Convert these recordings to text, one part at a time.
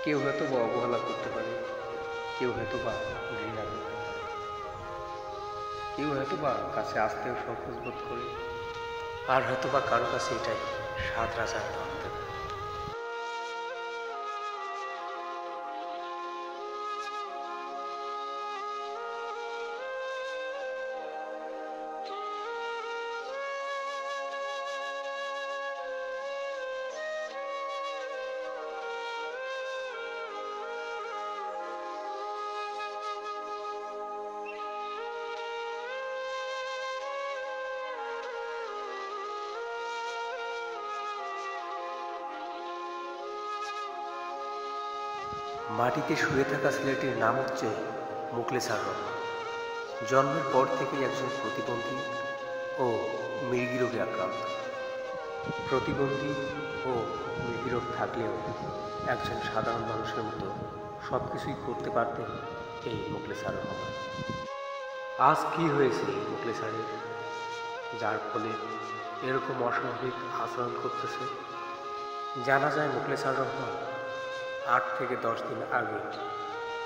কেউ হয়তো বা অবহেলা করতে পারে, কেউ হয়তো বা ঘৃণা করতে পারে, কেউ হয়তো বা কাছে আসতেও সংকোচ বোধ করে, আর হয়তো বা কারো কাছে এটাই সাত রাজার ধন। মাটিতে শুয়ে থাকা ছেলেটির নাম হচ্ছে মোখলেছার রহমান। জন্মের পর থেকেই একজন প্রতিবন্ধী ও মৃগী আক্রান্ত। প্রতিবন্ধী ও মৃগী থাকলেও একজন সাধারণ মানুষের মতো সব কিছুই করতে পারতেন এই মোখলেছার রহমান। আজ কি হয়েছে মোখলেছারের, যার ফলে এরকম অস্বাভাবিক আচরণ করতেছে? জানা যায় মোখলেছার রহমান 8 থেকে 10 দিন আগে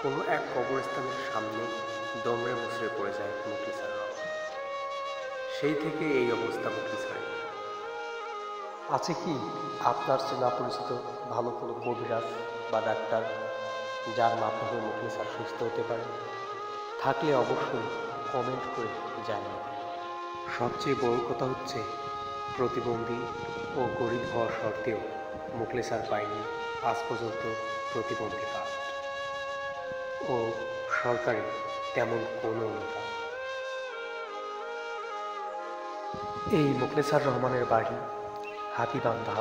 কোনো এক কবরস্থানের সামনে দমড়ে মুচড়ে পড়ে যায় মোখলেছার রহমান। সেই থেকে এই অবস্থা মোখলেছারের। আছে কি আপনার চেনা পরিচিত ভালো কোনো কবিরাজ বা ডাক্তার, যার মাধ্যমে মোখলেছার সুস্থ হতে পারে? থাকলে অবশ্যই কমেন্ট করে জানিয়ে। সবচেয়ে বড় কথা হচ্ছে, প্রতিবন্ধী ও গরিব হওয়া সত্ত্বেও মোখলেছার পায়নি আজ পর্যন্ত প্রতিবন্ধী কার্ড ও সরকারি তেমন কোনো অনুদান। এই মোখলেছার রহমানের বাড়ি হাতিবান্ধা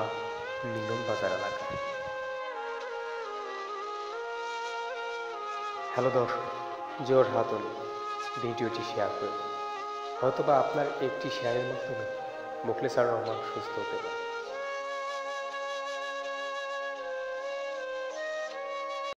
মিলন বাজার এলাকায়। হ্যালো দর্শক, জোর হাত হলে ভিডিওটি শেয়ার করুন। হয়তোবা আপনার একটি শেয়ারের মাধ্যমে মোখলেছার রহমান সুস্থ হতে পারে।